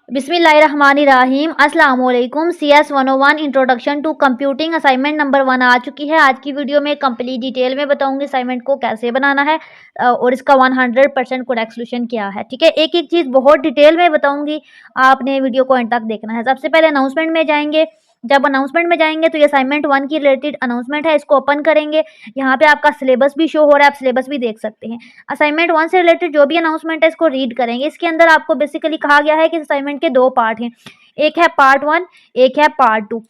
बिस्मिल्लाहिर्रहमानिर्रहीम अस्सलाम वालेकुम। CS 101 introduction to computing assignment number 1 आ चुकी है। आज की वीडियो में कंप्लीट डिटेल में बताऊंगी असाइनमेंट को कैसे बनाना है और इसका 100% करेक्ट सोल्यूशन क्या है। ठीक है, एक एक चीज़ बहुत डिटेल में बताऊंगी, आपने वीडियो को एंड तक देखना है। सबसे पहले अनाउंसमेंट में जाएंगे। जब अनाउंसमेंट में जाएंगे तो ये असाइनमेंट 1 की रिलेटेड अनाउंसमेंट है, इसको ओपन करेंगे। यहाँ पे आपका सिलेबस भी शो हो रहा है, आप सिलेबस भी देख सकते हैं। असाइनमेंट 1 से रिलेटेड जो भी अनाउंसमेंट है इसको रीड करेंगे। इसके अंदर आपको बेसिकली कहा गया है कि असाइनमेंट के 2 पार्ट हैं, एक है पार्ट 1, एक है पार्ट 2।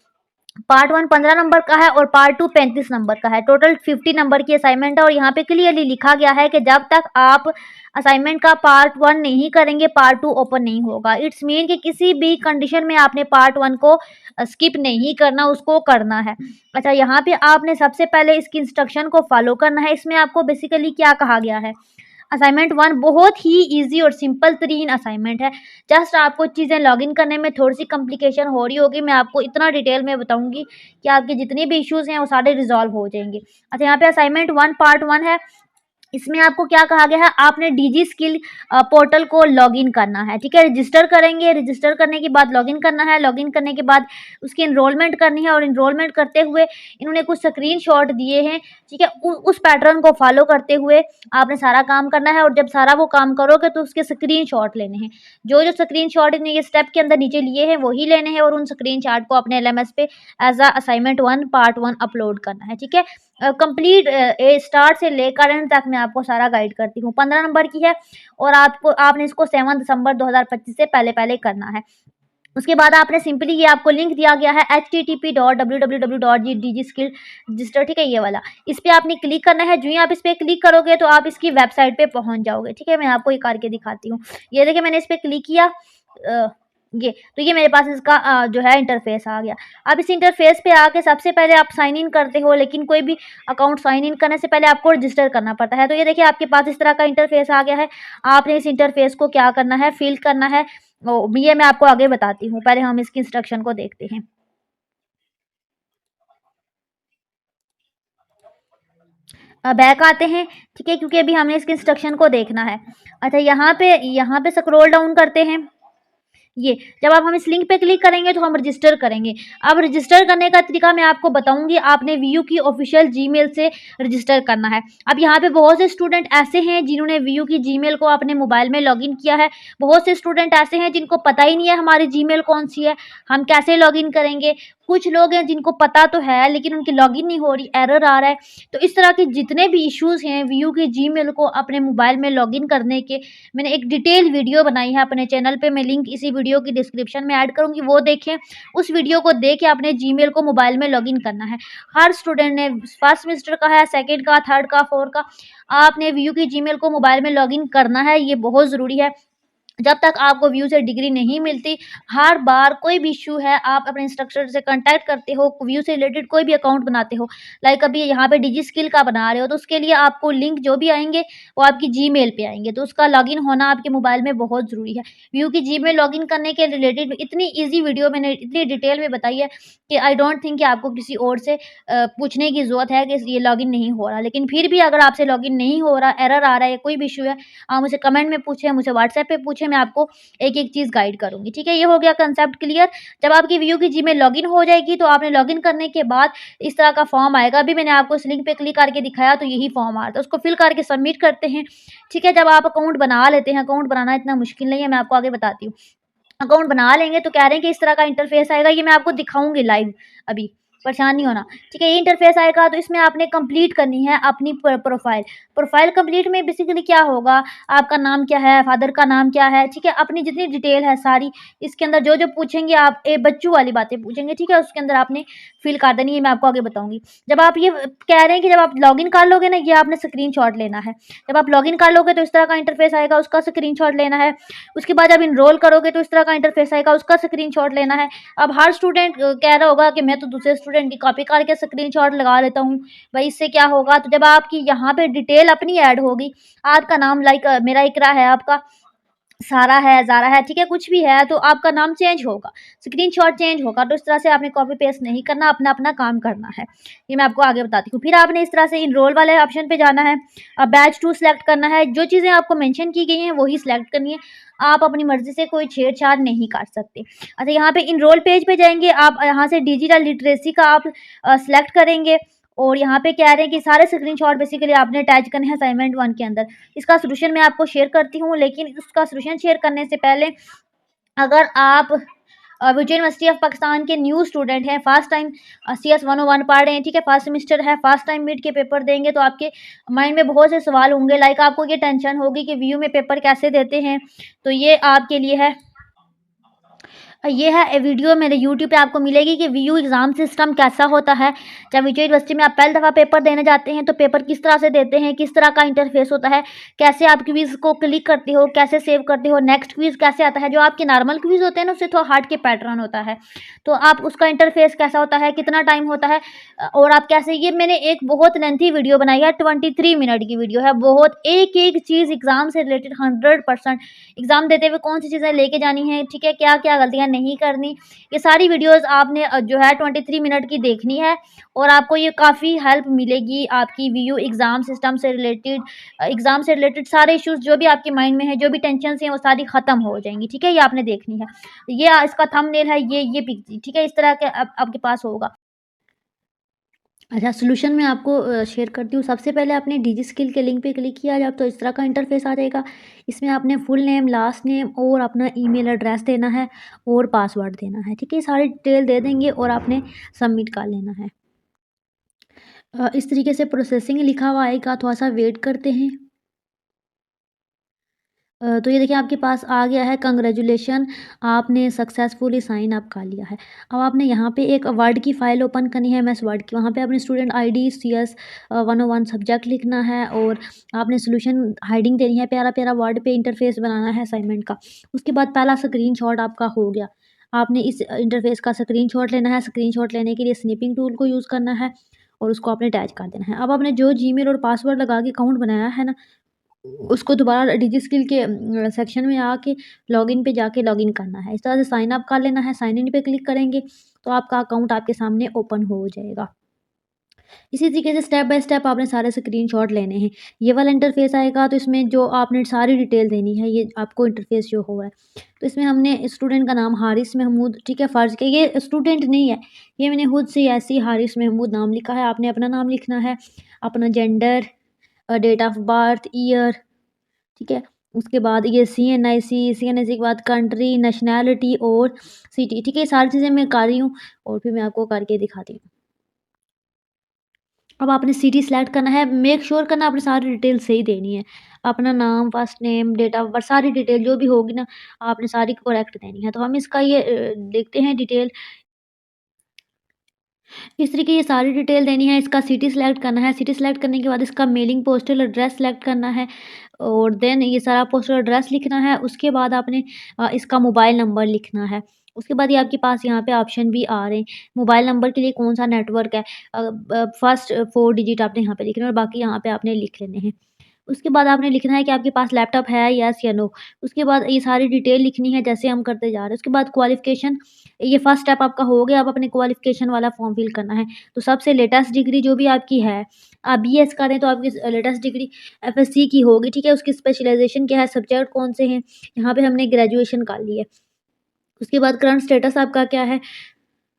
पार्ट 1 15 नंबर का है और पार्ट 2 35 नंबर का है। टोटल 50 नंबर की असाइनमेंट है और यहाँ पे क्लियरली लिखा गया है कि जब तक आप असाइनमेंट का पार्ट 1 नहीं करेंगे पार्ट 2 ओपन नहीं होगा। इट्स मीन कि किसी भी कंडीशन में आपने पार्ट 1 को स्किप नहीं करना, उसको करना है। अच्छा, यहाँ पे आपने सबसे पहले इसकी इंस्ट्रक्शन को फॉलो करना है। इसमें आपको बेसिकली क्या कहा गया है, असाइनमेंट 1 बहुत ही इजी और सिंपल तरीन असाइनमेंट है। जस्ट आपको चीज़ें लॉगिन करने में थोड़ी सी कॉम्प्लिकेशन हो रही होगी, मैं आपको इतना डिटेल में बताऊंगी कि आपके जितने भी इश्यूज हैं वो सारे रिजॉल्व हो जाएंगे। अच्छा, यहाँ पे असाइनमेंट 1 पार्ट 1 है। इसमें आपको क्या कहा गया है, आपने डीजी स्किल पोर्टल को लॉगिन करना है। ठीक है, रजिस्टर करेंगे, रजिस्टर करने के बाद लॉगिन करना है। लॉगिन करने के बाद उसकी इनरोलमेंट करनी है और इनरोलमेंट करते हुए इन्होंने कुछ स्क्रीनशॉट दिए हैं। ठीक है, उस पैटर्न को फॉलो करते हुए आपने सारा काम करना है और जब सारा वो काम करोगे तो उसके स्क्रीनशॉट लेने हैं। जो जो स्क्रीनशॉट इन्होंने ये स्टेप के अंदर नीचे लिए हैं वही लेने हैं और उन स्क्रीनशॉट को अपने LMS पे as a assignment 1 part 1 upload करना है। ठीक है, कंप्लीट स्टार्ट से लेकर एंड तक मैं आपको सारा गाइड करती हूँ। 15 नंबर की है और आपने इसको 7 दिसंबर 2025 से पहले पहले करना है। उसके बाद आपने सिंपली ये आपको लिंक दिया गया है http://www.dgskill रजिस्टर। ठीक है, ये वाला इस पर आपने क्लिक करना है। जो ही आप इस पर क्लिक करोगे तो आप इसकी वेबसाइट पे पहुंच जाओगे। ठीक है, मैं आपको ये करके दिखाती हूँ। ये देखिए, मैंने इस पर क्लिक किया, ये मेरे पास इसका जो है इंटरफेस आ गया। अब इस इंटरफेस पे आके सबसे पहले आप साइन इन करते हो, लेकिन कोई भी अकाउंट साइन इन करने से पहले आपको रजिस्टर करना पड़ता है। तो ये देखिए, आपके पास इस तरह का इंटरफेस आ गया है। आपने इस इंटरफेस को क्या करना है, फिल करना है। ये मैं आपको आगे बताती हूँ, पहले हम इसकी इंस्ट्रक्शन को देखते हैं। बैक आते हैं। ठीक है, क्योंकि अभी हमने इसके इंस्ट्रक्शन को देखना है। अच्छा, यहाँ पे स्क्रॉल डाउन करते हैं। ये जब हम इस लिंक पे क्लिक करेंगे तो हम रजिस्टर करेंगे। अब रजिस्टर करने का तरीका मैं आपको बताऊंगी। आपने वीयू की ऑफिशियल जीमेल से रजिस्टर करना है। अब यहाँ पे बहुत से स्टूडेंट ऐसे हैं जिन्होंने वीयू की जीमेल को अपने मोबाइल में लॉगिन किया है। बहुत से स्टूडेंट ऐसे हैं जिनको पता ही नहीं है हमारी जीमेल कौन सी है, हम कैसे लॉगिन करेंगे। कुछ लोग हैं जिनको पता तो है लेकिन उनकी लॉगिन नहीं हो रही, एरर आ रहा है। तो इस तरह के जितने भी इश्यूज हैं वीयू की जीमेल को अपने मोबाइल में लॉगिन करने के, मैंने एक डिटेल वीडियो बनाई है अपने चैनल पे। मैं लिंक इसी वीडियो की डिस्क्रिप्शन में ऐड करूंगी, वो देखें। उस वीडियो को देख के अपने जीमेल को मोबाइल में लॉगिन करना है। हर स्टूडेंट ने फर्स्ट सेमेस्टर का है, सेकंड का, थर्ड का, फोर्थ का, आपने वीयू की जीमेल को मोबाइल में लॉगिन करना है। ये बहुत ज़रूरी है। जब तक आपको व्यू से डिग्री नहीं मिलती, हर बार कोई भी इशू है आप अपने इंस्ट्रक्टर से कांटेक्ट करते हो, व्यू से रिलेटेड कोई भी अकाउंट बनाते हो, लाइक अभी यहाँ पे डिजी स्किल का बना रहे हो, तो उसके लिए आपको लिंक जो भी आएंगे वो आपकी जीमेल पे आएंगे। तो उसका लॉगिन होना आपके मोबाइल में बहुत ज़रूरी है। व्यू की जीमेल लॉगिन करने के रिलेटेड इतनी ईजी वीडियो मैंने इतनी डिटेल में बताई है कि आई डोंट थिंक कि आपको किसी और से पूछने की ज़रूरत है कि ये लॉगिन नहीं हो रहा। लेकिन फिर भी अगर आपसे लॉगिन नहीं हो रहा, एरर आ रहा है, कोई भी इशू है, आप मुझे कमेंट में पूछें, मुझे व्हाट्सएप पे पूछें, मैं आपको एक-एक चीज़ गाइड करूँगी। ठीक है, ये हो गया कंसेप्ट क्लियर। जब आपकी वीयू की जीमेल लॉगिन हो जाएगी तो आपने लॉगिन करने के बाद इस तरह का फॉर्म आएगा। अभी मैंने आपको इस लिंक पे क्लिक करके दिखाया तो यही फॉर्म आ रहा था, उसको फिल करके सबमिट करते हैं। ठीक है, जब आप अकाउंट बना लेते हैं, अकाउंट बनाना इतना मुश्किल नहीं है, मैं आपको आगे बताती हूँ। अकाउंट बना लेंगे तो कह रहे हैं कि इस तरह का इंटरफेस आएगा, ये मैं आपको दिखाऊँगी लाइव अभी, परेशान नहीं होना। ठीक है, ये इंटरफेस आएगा तो इसमें आपने कंप्लीट करनी है अपनी प्रोफाइल। प्रोफाइल कंप्लीट में बेसिकली क्या होगा, आपका नाम क्या है, फादर का नाम क्या है, ठीक है, अपनी जितनी डिटेल है सारी इसके अंदर जो जो पूछेंगे आप, बच्चों वाली बातें पूछेंगे। ठीक है, उसके अंदर आपने फिल कर देनी है, मैं आपको आगे बताऊंगी। जब आप ये कह रहे हैं कि जब आप लॉगिन कर लोगे ना, ये आपने स्क्रीनशॉट लेना है। जब आप लॉगिन कर लोगे तो इस तरह का इंटरफेस आएगा, उसका स्क्रीनशॉट लेना है। उसके बाद जब इनरोल करोगे तो इस तरह का इंटरफेस आएगा, उसका स्क्रीनशॉट लेना है। अब हर स्टूडेंट कह रहा होगा कि मैं तो दूसरे स्टूडेंट की कॉपी करके स्क्रीनशॉट लगा लेता हूँ, भाई इससे क्या होगा। तो जब आपकी यहाँ पे डिटेल अपनी ऐड होगी, आपका नाम लाइक मेरा इकरा है, आपका सारा है, ज़ारा है, ठीक है, कुछ भी है तो आपका नाम चेंज होगा, स्क्रीनशॉट चेंज होगा। तो इस तरह से आपने कॉपी पेस्ट नहीं करना, अपना-अपना काम करना है। ये मैं आपको आगे बताती हूँ। फिर आपने इस तरह से इनरोल वाले ऑप्शन पे जाना है, बैच 2 सिलेक्ट करना है। जो चीज़ें आपको मेंशन की गई हैं वही सिलेक्ट करनी है। आप अपनी मर्ज़ी से कोई छेड़-छाड़ नहीं कर सकते। अच्छा, यहाँ पे इनरोल पेज पे जाएँगे, आप यहाँ से डिजिटल लिटरेसी का आप सिलेक्ट करेंगे और यहाँ पे कह रहे हैं कि सारे स्क्रीनशॉट बेसिकली आपने अटैच करने हैं असाइनमेंट 1 के अंदर। इसका सॉल्यूशन मैं आपको शेयर करती हूँ, लेकिन इसका सॉल्यूशन शेयर करने से पहले अगर आप विजय यूनिवर्सिटी ऑफ पाकिस्तान के न्यू स्टूडेंट हैं, फर्स्ट टाइम CS 101 पढ़ रहे हैं, ठीक है, फर्स्ट सेमेस्टर है, फर्स्ट टाइम मिड के पेपर देंगे, तो आपके माइंड में बहुत से सवाल होंगे, लाइक आपको ये टेंशन होगी कि वीयू में पेपर कैसे देते हैं, तो ये आपके लिए है। ये है वीडियो मेरे यूट्यूब पे आपको मिलेगी कि वीयू एग्ज़ाम सिस्टम कैसा होता है। जब विजय यूनिवर्सिटी में आप पहली दफ़ा पेपर देने जाते हैं तो पेपर किस तरह से देते हैं, किस तरह का इंटरफेस होता है, कैसे आप क्विज़ को क्लिक करते हो, कैसे सेव करते हो, नेक्स्ट क्विज़ कैसे आता है। जो आपके नॉर्मल क्विज़ होते हैं ना उससे थोड़ा हट के पैटर्न होता है, तो आप उसका इंटरफेस कैसा होता है, कितना टाइम होता है, और आप कैसे, ये मैंने एक बहुत लेंथी वीडियो बनाई है, 23 मिनट की वीडियो है। बहुत एक-एक चीज़ एग्ज़ाम से रिलेटेड 100% एग्ज़ाम देते हुए कौन सी चीज़ें लेके जानी है, ठीक है, क्या-क्या गलतियाँ नहीं करनी, ये सारी वीडियोज़ आपने जो है 23 मिनट की देखनी है और आपको ये काफ़ी हेल्प मिलेगी आपकी वीयू एग्ज़ाम सिस्टम से रिलेटेड। एग्ज़ाम से रिलेटेड सारे इश्यूज़ जो भी आपके माइंड में है, जो भी टेंशन्स हैं, वो सारी ख़त्म हो जाएँगी, ठीक है? ये आपने देखनी है। ये इसका थंबनेल है, ये पिक, ठीक है? इस तरह के आपके पास होगा। अच्छा, सॉल्यूशन मैं आपको शेयर करती हूँ। सबसे पहले आपने डिजी स्किल के लिंक पे क्लिक किया जब, तो इस तरह का इंटरफेस आ जाएगा। इसमें आपने फुल नेम, लास्ट नेम और अपना ईमेल एड्रेस देना है और पासवर्ड देना है, ठीक है? ये सारी डिटेल दे देंगे और आपने सबमिट कर लेना है। इस तरीके से प्रोसेसिंग लिखा हुआ आएगा, थोड़ा-सा वेट करते हैं। तो ये देखिए आपके पास आ गया है, कांग्रेचुलेशन, आपने सक्सेसफुली साइन अप कर लिया है। अब आपने यहाँ पे एक वर्ड की फ़ाइल ओपन करनी है, एमएस वर्ड की। वहाँ पे अपनी स्टूडेंट आईडी, CS 101 सब्जेक्ट लिखना है और आपने सॉल्यूशन हेडिंग देनी है, प्यारा-प्यारा वर्ड पे इंटरफेस बनाना है असाइनमेंट का। उसके बाद पहला स्क्रीनशॉट आपका हो गया। आपने इस इंटरफेस का स्क्रीनशॉट लेना है। स्क्रीनशॉट लेने के लिए स्निपिंग टूल को यूज़ करना है और उसको आपने अटैच कर देना है। अब आपने जो जीमेल और पासवर्ड लगा के अकाउंट बनाया है ना, उसको दोबारा डिजी स्किल के सेक्शन में आके लॉगिन पे जाके लॉगिन करना है। इस तरह से साइन अप कर लेना है, साइन इन पे क्लिक करेंगे तो आपका अकाउंट आपके सामने ओपन हो जाएगा। इसी तरीके से स्टेप बाय स्टेप आपने सारे स्क्रीनशॉट लेने हैं। ये वाला इंटरफेस आएगा तो इसमें जो आपने सारी डिटेल देनी है, ये आपको इंटरफेस जो हुआ है। तो इसमें हमने स्टूडेंट का नाम हारिस महमूद, ठीक है, फ़र्ज़ किया ये स्टूडेंट नहीं है, ये मैंने खुद से ऐसे ही हारिस महमूद नाम लिखा है। आपने अपना नाम लिखना है, अपना gender, date of birth, year, ठीक है? उसके बाद ये सीएनआईसी के बाद कंट्री, नेशनैलिटी और सिटी, ठीक है? ये सारी चीज़ें मैं कर रही हूँ और फिर मैं आपको करके दिखाती हूँ। अब आपने सिटी सेलेक्ट करना है, मेक श्योर करना आपने सारी डिटेल सही देनी है। अपना नाम, first name, date of birth, सारी डिटेल जो भी होगी ना, आपने सारी करेक्ट देनी है। तो हम इसका ये देखते हैं डिटेल। इस तरीके ये सारी डिटेल देनी है, इसका सिटी सेलेक्ट करना है, सिटी सेलेक्ट करने के बाद इसका मेलिंग पोस्टल एड्रेस सेलेक्ट करना है और देन ये सारा पोस्टल एड्रेस लिखना है। उसके बाद आपने इसका मोबाइल नंबर लिखना है। उसके बाद ये आपके पास यहाँ पे ऑप्शन भी आ रहे हैं, मोबाइल नंबर के लिए कौन-सा नेटवर्क है, फर्स्ट 4 डिजिट आपने यहाँ पे लिखने हैं और बाकी यहाँ पे आपने लिख लेने हैं। उसके बाद आपने लिखना है कि आपके पास लैपटॉप है, येस या नो। उसके बाद ये सारी डिटेल लिखनी है जैसे हम करते जा रहे हैं। उसके बाद क्वालिफ़िकेशन, ये फर्स्ट स्टेप आपका हो गया। अब अपने क्वालिफ़िकेशन वाला फॉर्म फिल करना है। तो सबसे लेटेस्ट डिग्री जो भी आपकी है, आप बीएस कर रहे हैं तो आपकी लेटेस्ट डिग्री एफएससी की होगी, ठीक है? उसकी स्पेशलाइज़ेशन क्या है, सब्जेक्ट कौन से हैं, यहाँ पे हमने ग्रेजुएशन कर ली है। उसके बाद करंट स्टेटस आपका क्या है?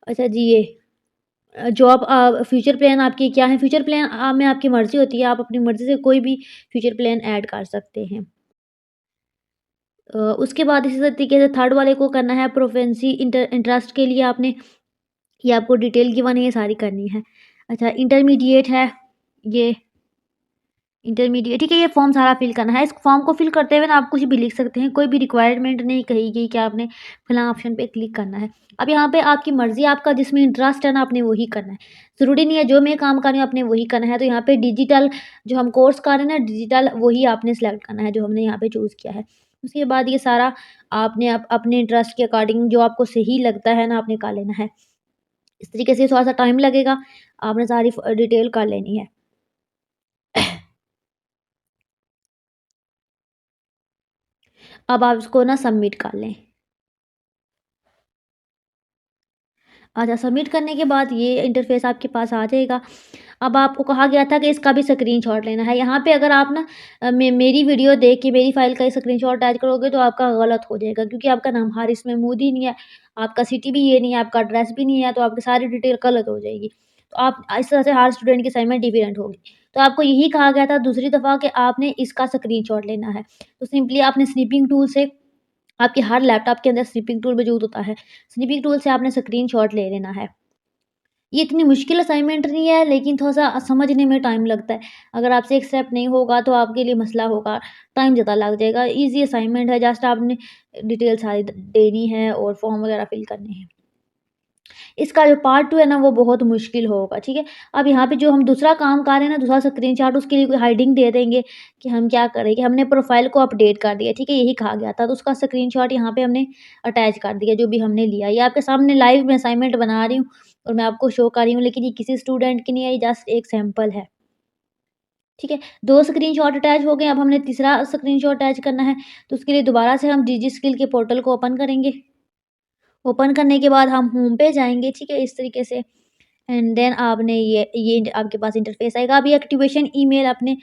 अच्छा जी, ये जॉब, फ्यूचर प्लान आपके क्या हैं? फ्यूचर प्लान में आपकी मर्ज़ी होती है, आप अपनी मर्ज़ी से कोई भी फ्यूचर प्लान ऐड कर सकते हैं। उसके बाद इसी तरीके से थर्ड वाले को करना है प्रोफेंसी इंटरेस्ट के लिए आपने, ये आपको डिटेल गिवन है, ये सारी करनी है। अच्छा, इंटरमीडिएट है ये, इंटरमीडिएट, ठीक है, ये फॉर्म सारा फिल करना है। इस फॉर्म को फिल करते हुए ना आप कुछ भी लिख सकते हैं, कोई भी रिक्वायरमेंट नहीं कही गई कि आपने फलां ऑप्शन पे क्लिक करना है। अब यहाँ पे आपकी मर्ज़ी, आपका जिसमें इंटरेस्ट है ना आपने वही करना है। ज़रूरी नहीं है जो मैं काम कर रही हूँ आपने वही करना है। तो यहाँ पे डिजिटल जो हम कोर्स कर रहे हैं ना, डिजिटल, वही आपने सेलेक्ट करना है जो हमने यहाँ पे चूज़ किया है। उसके बाद ये सारा आपने अपने इंटरेस्ट के अकॉर्डिंग जो आपको सही लगता है ना आपने कर लेना है। इस तरीके से थोड़ा-सा टाइम लगेगा, आपने सारी डिटेल कर लेनी है। अब आप इसको ना सबमिट कर लें। अच्छा, सबमिट करने के बाद ये इंटरफ़ेस आपके पास आ जाएगा। अब आपको कहा गया था कि इसका भी स्क्रीनशॉट लेना है। यहाँ पे अगर आप ना मेरी वीडियो देख के मेरी फ़ाइल का स्क्रीनशॉट अटैच करोगे तो आपका गलत हो जाएगा, क्योंकि आपका नाम हारिस महमूद ही नहीं है, आपका सिटी भी ये नहीं है, आपका एड्रेस भी नहीं है, तो आपकी सारी डिटेल गलत हो जाएगी। तो आप इस तरह से हर स्टूडेंट की असाइनमेंट डिफरेंट होगी। तो आपको यही कहा गया था दूसरी दफ़ा कि आपने इसका स्क्रीनशॉट लेना है। तो सिंपली आपने स्निपिंग टूल से, आपके हर लैपटॉप के अंदर स्निपिंग टूल मौजूद होता है। स्निपिंग टूल से आपने स्क्रीनशॉट ले लेना है। ये इतनी मुश्किल असाइनमेंट नहीं है, लेकिन थोड़ा-सा समझने में टाइम लगता है। अगर आपसे एक स्टेप नहीं होगा तो आपके लिए मसला होगा, टाइम ज़्यादा लग जाएगा। ईज़ी असाइनमेंट है, जस्ट आपने डिटेल सारी द देनी है और फॉर्म वगैरह फिल करने हैं। इसका जो पार्ट 2 है ना वो बहुत मुश्किल होगा, ठीक है? अब यहाँ पे जो हम दूसरा काम कर रहे हैं ना, दूसरा स्क्रीनशॉट, उसके लिए कोई हेडिंग दे देंगे कि हम क्या करें कि हमने प्रोफ़ाइल को अपडेट कर दिया, ठीक है? यही कहा गया था, तो उसका स्क्रीनशॉट यहाँ पे हमने अटैच कर दिया जो भी हमने लिया। ये आपके सामने लाइव मैं असाइनमेंट बना रही हूँ और मैं आपको शो कर रही हूँ, लेकिन ये किसी स्टूडेंट की नहीं है, ये जस्ट एक सैंपल है, ठीक है? 2 स्क्रीनशॉट अटैच हो गए, अब हमने तीसरा स्क्रीनशॉट अटैच करना है, तो उसके लिए दोबारा से हम डिजी स्किल के पोर्टल को ओपन करेंगे। ओपन करने के बाद हम होम पे जाएँगे, ठीक है? इस तरीके से एंड देन आपने ये आपके पास इंटरफ़ेस आएगा। अब ये एक्टिवेशन ईमेल अपने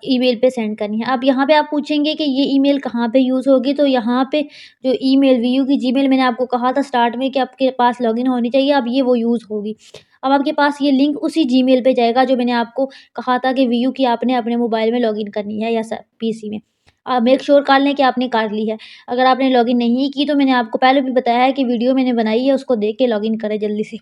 ईमेल पे सेंड करनी है। अब यहाँ पे आप पूछेंगे कि ये ईमेल कहाँ पे यूज़ होगी, तो यहाँ पे जो ईमेल वीयू की जीमेल मैंने आपको कहा था स्टार्ट में कि आपके पास लॉगिन होनी चाहिए, अब ये वो यूज़ होगी। अब आपके पास ये लिंक उसी जीमेल पे जाएगा जो मैंने आपको कहा था कि वीयू की आपने अपने मोबाइल में लॉगिन करनी है या पीसी में। मेक श्योर कर लें कि आपने कर ली है। अगर आपने लॉगिन नहीं की तो मैंने आपको पहले भी बताया है कि वीडियो मैंने बनाई है, उसको देख के लॉगिन करें जल्दी से।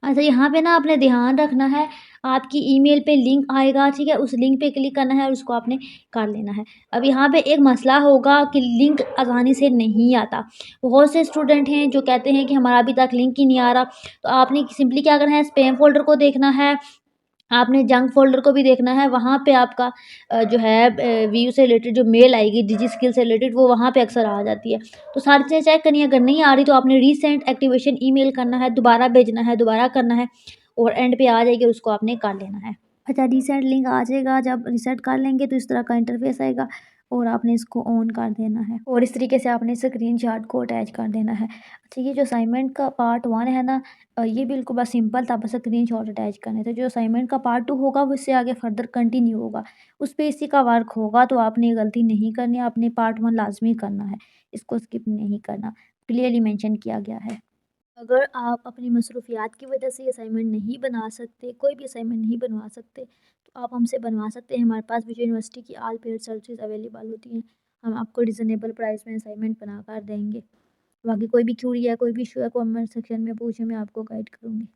अच्छा, यहाँ पे ना आपने ध्यान रखना है, आपकी ईमेल पे लिंक आएगा, ठीक है? उस लिंक पे क्लिक करना है और उसको आपने कर लेना है। अब यहाँ पे एक मसला होगा कि लिंक आसानी से नहीं आता। बहुत से स्टूडेंट हैं जो कहते हैं कि हमारा अभी तक लिंक ही नहीं आ रहा। तो आपने सिंपली क्या करना है, स्पैम फ़ोल्डर को देखना है, आपने जंक फ़ोल्डर को भी देखना है, वहाँ पे आपका जो है व्यू से रिलेटेड जो मेल आएगी, डिजी स्किल से रिलेटेड, वो वहाँ पे अक्सर आ जाती है। तो सारी चीज़ें चेक करनी है, अगर नहीं आ रही तो आपने रीसेंट एक्टिवेशन ईमेल करना है, दोबारा भेजना है, दोबारा करना है और एंड पे आ जाएगी, उसको आपने कर लेना है। अच्छा, रीसेट लिंक आ जाएगा, जब रीसेट कर लेंगे तो इस तरह का इंटरफ़ेस आएगा और आपने इसको ऑन कर देना है और इस तरीके से आपने स्क्रीनशॉट को अटैच कर देना है। अच्छा, ये जो असाइनमेंट का पार्ट 1 है ना, ये बिल्कुल बस सिंपल था, बस स्क्रीनशॉट अटैच करने थे। जो असाइनमेंट का पार्ट 2 होगा वो इससे आगे फर्दर कंटिन्यू होगा। उस पे इसी का वर्क होगा, तो आपने ये गलती नहीं करनी, आपने पार्ट 1 लाज़मी करना है। इसको स्किप नहीं करना, क्लियरली मेंशन किया गया है। अगर आप अपनी मसरूफ़ियात की वजह से असाइनमेंट नहीं बना सकते, कोई भी असाइनमेंट नहीं बनवा सकते, तो आप हमसे बनवा सकते हैं। हमारे पास विजय यूनिवर्सिटी की ऑल पेड सर्विसेज़ अवेलेबल होती हैं। हम आपको रिज़नेबल प्राइस में असाइनमेंट बना कर देंगे। बाकी कोई भी क्वेरी है, कोई भी इश्यू है, कमेंट सेक्शन में पूछें, मैं आपको गाइड करूँगी।